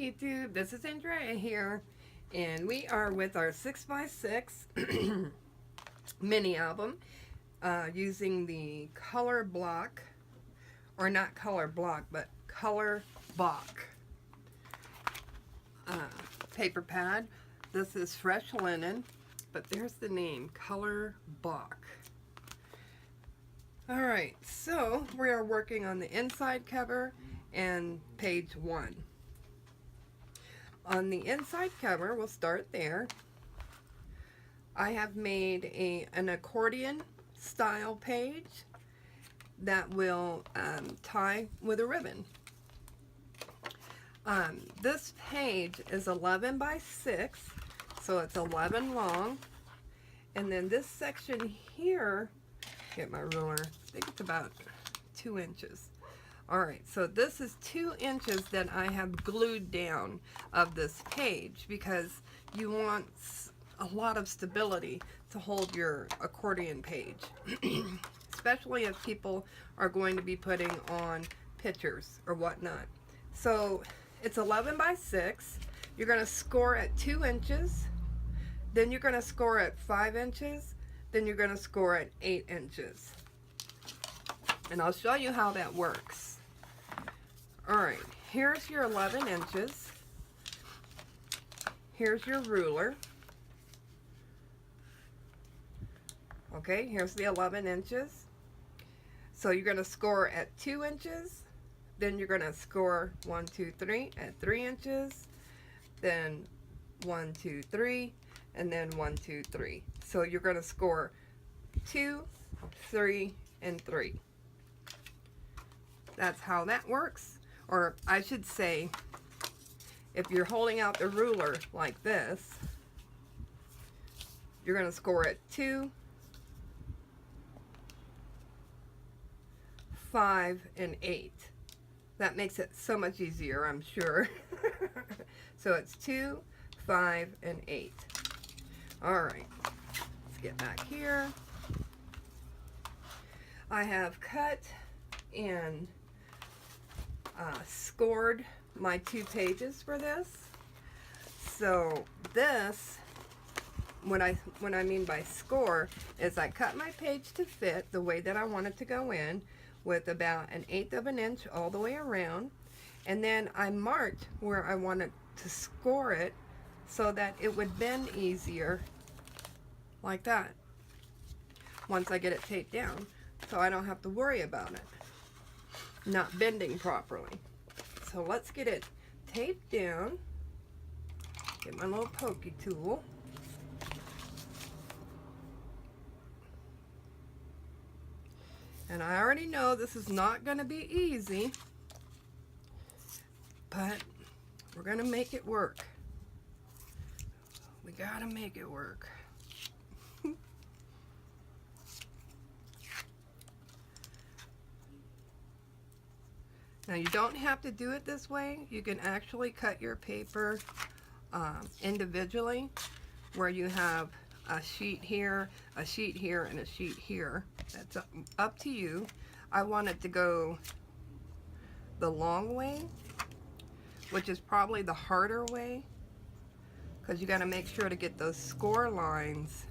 YouTube, this is Andrea here, and we are with our 6x6 mini album using the Colorbok, or not Colorbok, but Colorbok paper pad. This is fresh linen, but there's the name, Colorbok. Alright, so we are working on the inside cover and page 1. On the inside cover, we'll start there. I have made an accordion style page that will tie with a ribbon. This page is 11 by 6, so it's 11 long. And then this section here, get my ruler, I think it's about 2 inches. Alright, so this is 2 inches that I have glued down of this page because you want a lot of stability to hold your accordion page. Especially if people are going to be putting on pictures or whatnot. So it's 11 by 6. You're going to score at 2 inches. Then you're going to score at 5 inches. Then you're going to score at 8 inches. And I'll show you how that works. Alright, here's your 11 inches. Here's your ruler. Okay, here's the 11 inches. So you're going to score at 2 inches. Then you're going to score 1, 2, 3 at 3 inches. Then 1, 2, 3. And then 1, 2, 3. So you're going to score 2, 3, and 3. That's how that works. Or I should say, if you're holding out the ruler like this, you're going to score at 2, 5, and 8. That makes it so much easier, I'm sure. So it's 2, 5, and 8. Alright, let's get back here. I have cut and scored my 2 pages for this. So this, what I mean by score is I cut my page to fit the way that I want it to go in, with about 1/8 of an inch all the way around, and then I marked where I wanted to score it so that it would bend easier, like that, once I get it taped down, so I don't have to worry about it not bending properly. So let's get it taped down. Get my little pokey tool. And I already know this is not going to be easy, but we're going to make it work. We got to make it work. Now you don't have to do it this way. You can actually cut your paper individually, where you have a sheet here, a sheet here, and a sheet here. That's up to you. I want it to go the long way, which is probably the harder way, because you got to make sure to get those score lines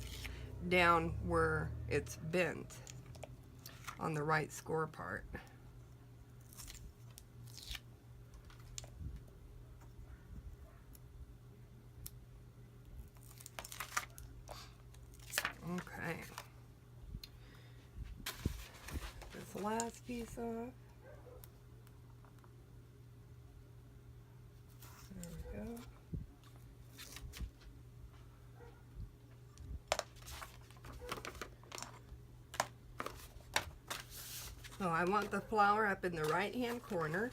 down where it's bent on the right score part. Okay, this last piece off. There we go. So I want the flower up in the right hand corner.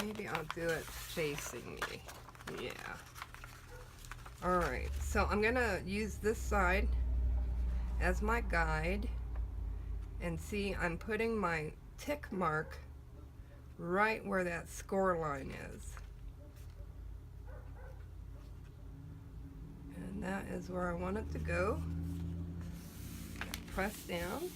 Maybe I'll do it facing me. Yeah. Alright, so I'm going to use this side as my guide, and see, I'm putting my tick mark right where that score line is. And that is where I want it to go. Press down.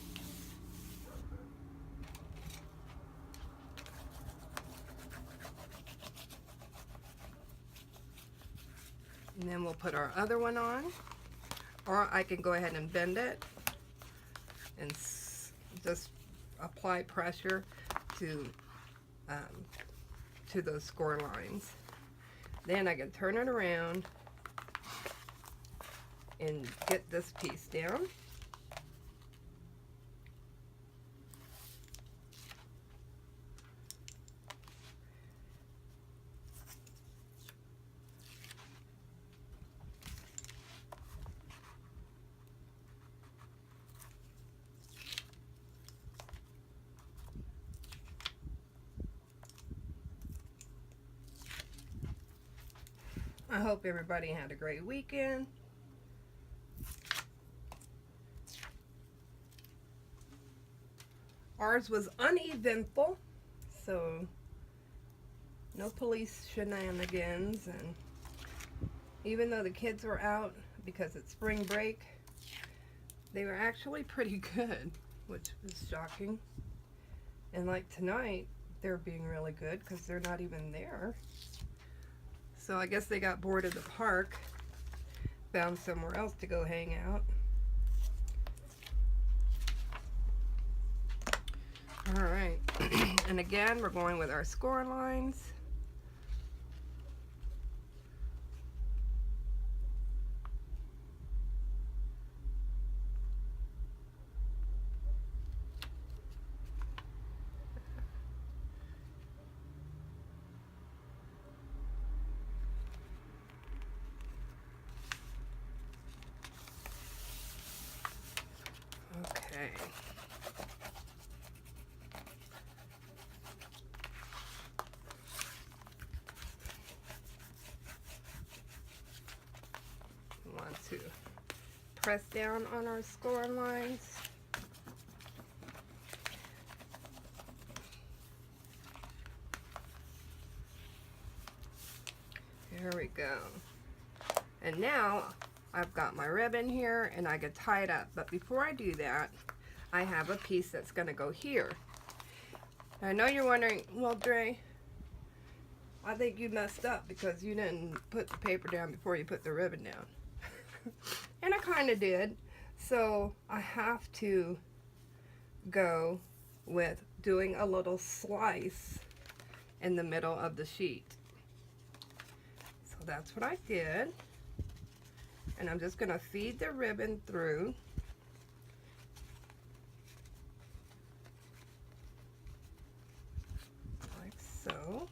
And then we'll put our other one on, or I can go ahead and bend it and just apply pressure to those score lines. Then I can turn it around and get this piece down. I hope everybody had a great weekend. Ours was uneventful, so no police shenanigans, and even though the kids were out because it's spring break, they were actually pretty good, which is shocking. And like tonight, they're being really good because they're not even there. So I guess they got bored of the park, found somewhere else to go hang out. All right, and again, we're going with our score lines. Okay. Want to press down on our score lines. There we go. And now I've got my ribbon here and I can tie it up. But before I do that, I have a piece that's going to go here. I know you're wondering, well, Dre, I think you messed up because you didn't put the paper down before you put the ribbon down. And I kind of did. So I have to go with doing a little slice in the middle of the sheet. So that's what I did. And I'm just going to feed the ribbon through. Like so.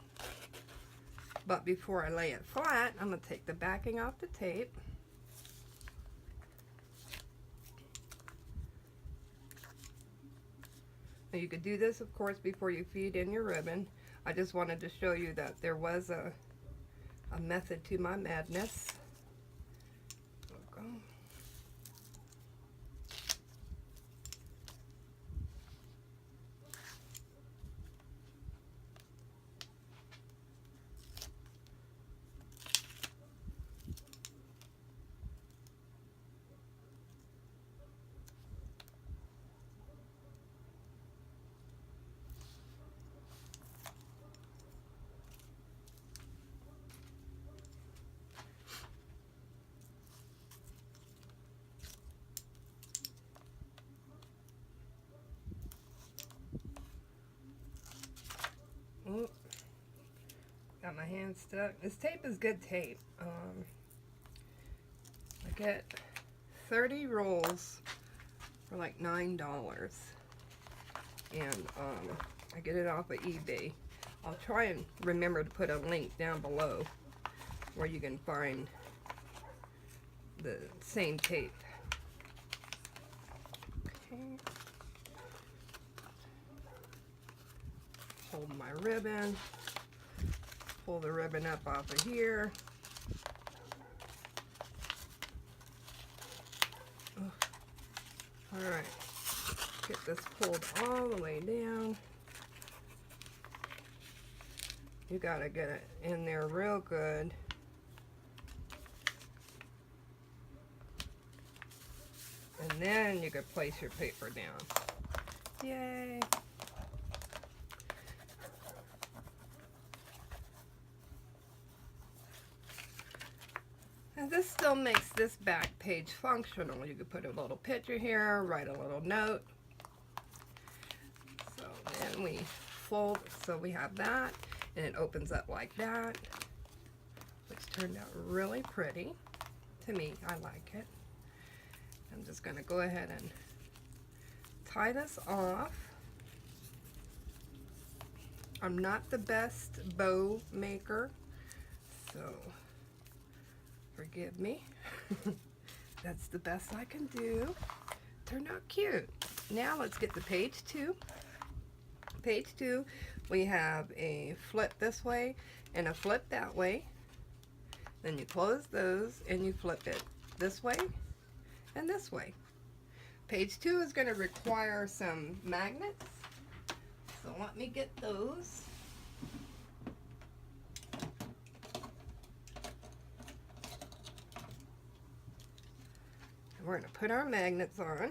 But before I lay it flat, I'm going to take the backing off the tape. Now you could do this, of course, before you feed in your ribbon. I just wanted to show you that there was a method to my madness. Okay. Ooh, got my hand stuck. This tape is good tape. I get 30 rolls for like $9, and I get it off of eBay. I'll try and remember to put a link down below where you can find the same tape. Okay. Hold my ribbon, pull the ribbon up off of here. All right, get this pulled all the way down. You gotta get it in there real good. And then you can place your paper down. Yay! And this still makes this back page functional. You could put a little picture here, write a little note. So then we fold, so we have that, and it opens up like that, which turned out really pretty. To me, I like it. I'm just going to go ahead and tie this off. I'm not the best bow maker, so forgive me. That's the best I can do. Turned out cute. Now let's get to page 2. Page 2, we have a flip this way and a flip that way. Then you close those and you flip it this way and this way. Page 2 is going to require some magnets. So let me get those. And we're going to put our magnets on.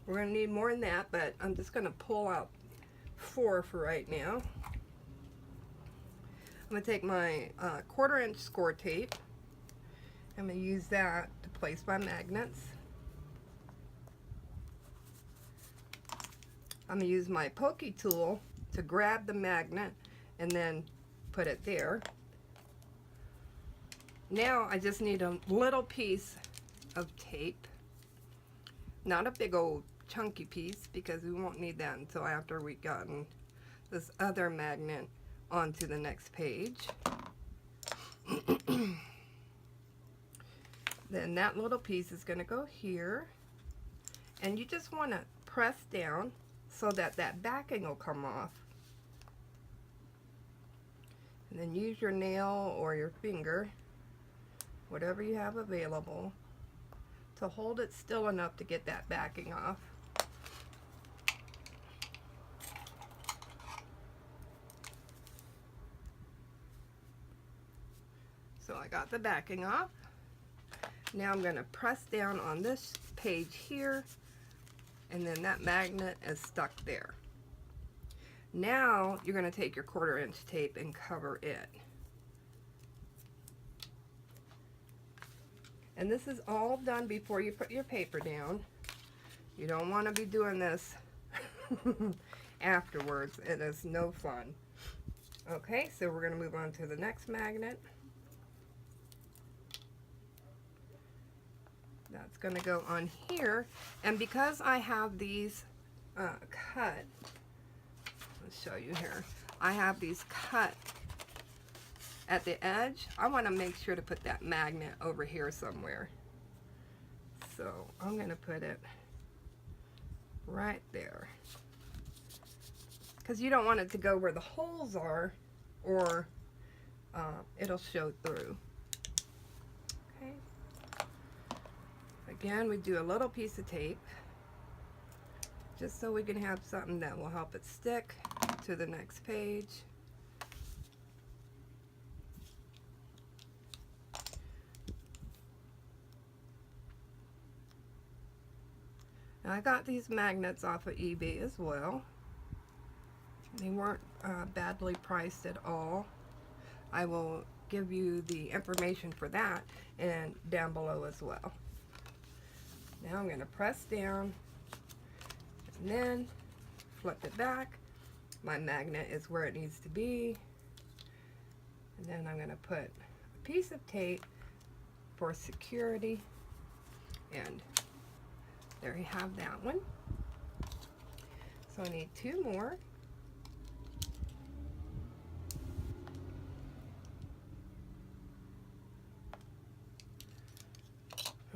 We're going to need more than that, but I'm just going to pull out 4 for right now. I'm going to take my 1/4 inch score tape. I'm going to use that to place my magnets. I'm going to use my pokey tool to grab the magnet and then put it there. Now I just need a little piece of tape. Not a big old chunky piece, because we won't need that until after we've gotten this other magnet onto the next page. Then that little piece is going to go here, and you just want to press down so that that backing will come off, and then use your nail or your finger, whatever you have available, to hold it still enough to get that backing off. So I got the backing off. Now I'm going to press down on this page here, and then that magnet is stuck there. Now you're going to take your 1/4 inch tape and cover it. And this is all done before you put your paper down. You don't want to be doing this afterwards. It is no fun. Okay, so we're going to move on to the next magnet. That's going to go on here. And because I have these cut, let's show you here. I have these cut at the edge. I want to make sure to put that magnet over here somewhere. So I'm going to put it right there, because you don't want it to go where the holes are, or it'll show through. Okay. Again, we do a little piece of tape just so we can have something that will help it stick to the next page. Now, I got these magnets off of eBay as well. They weren't badly priced at all. I will give you the information for that and down below as well. Now I'm going to press down and then flip it back. My magnet is where it needs to be. And then I'm going to put a piece of tape for security, and there you have that one. So I need 2 more.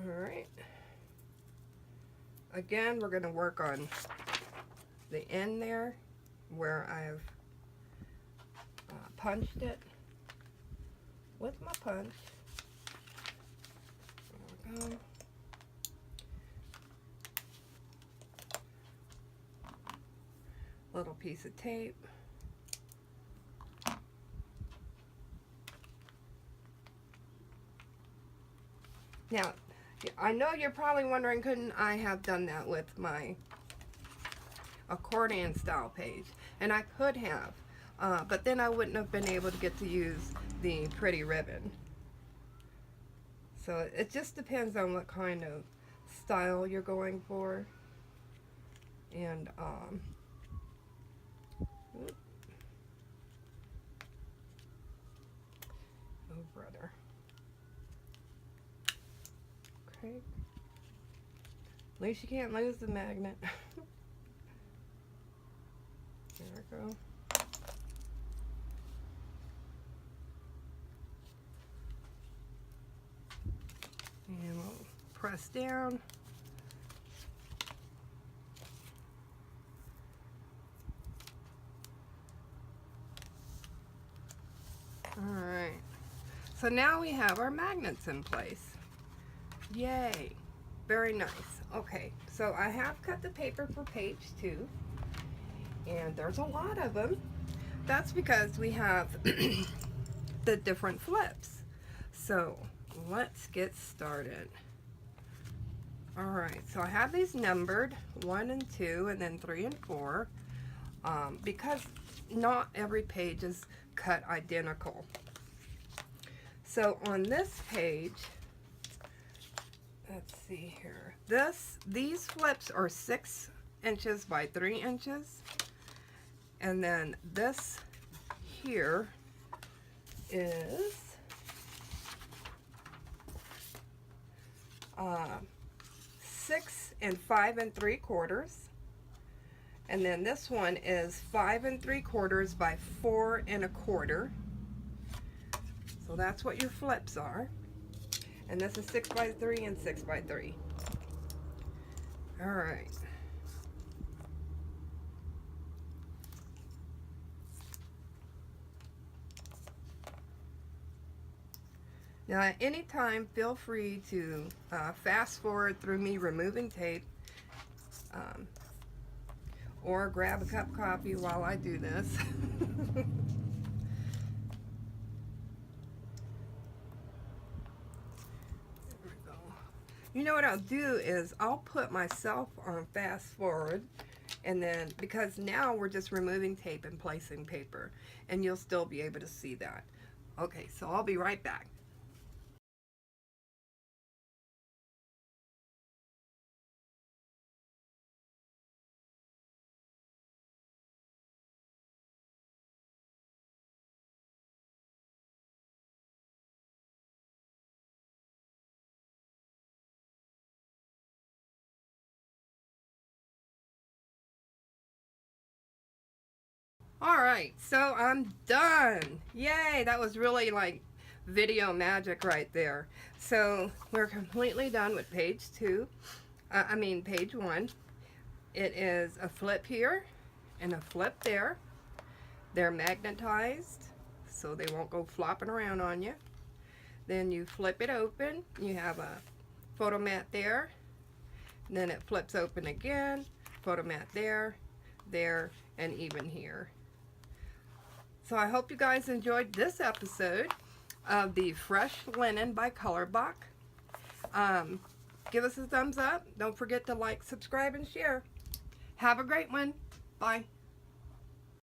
Alright. Again, we're going to work on the end there where I've punched it with my punch. There we go. Little piece of tape. Now, I know you're probably wondering, couldn't I have done that with my accordion style page? And I could have, but then I wouldn't have been able to get to use the pretty ribbon. So it just depends on what kind of style you're going for. And oh brother. Okay. At least you can't lose the magnet. There we go. And we'll press down. Alright. So now we have our magnets in place. Yay. Very nice. Okay, so I have cut the paper for page 2. And there's a lot of them. That's because we have the different flips. So let's get started. Alright, so I have these numbered 1 and 2 and then 3 and 4 because not every page is cut identical. So on this page, let's see here, these flips are 6 inches by 3 inches, and then this here is 6 and 5 3/4, and then this one is 5 3/4 by 4 1/4. So that's what your flips are. And this is 6 by 3 and 6 by 3. All right. Now at any time, feel free to fast forward through me removing tape, or grab a cup of coffee while I do this. You know what I'll do is I'll put myself on fast forward, and then because now we're just removing tape and placing paper, and you'll still be able to see that. Okay, so I'll be right back. Alright, so I'm done. Yay, that was really like video magic right there. So we're completely done with page 2. Page 1. It is a flip here and a flip there. They're magnetized so they won't go flopping around on you. Then you flip it open. You have a photo mat there. Then it flips open again. Photo mat there, there, and even here. So I hope you guys enjoyed this episode of the Fresh Linen by Colorbok. Give us a thumbs up. Don't forget to like, subscribe, and share. Have a great one. Bye.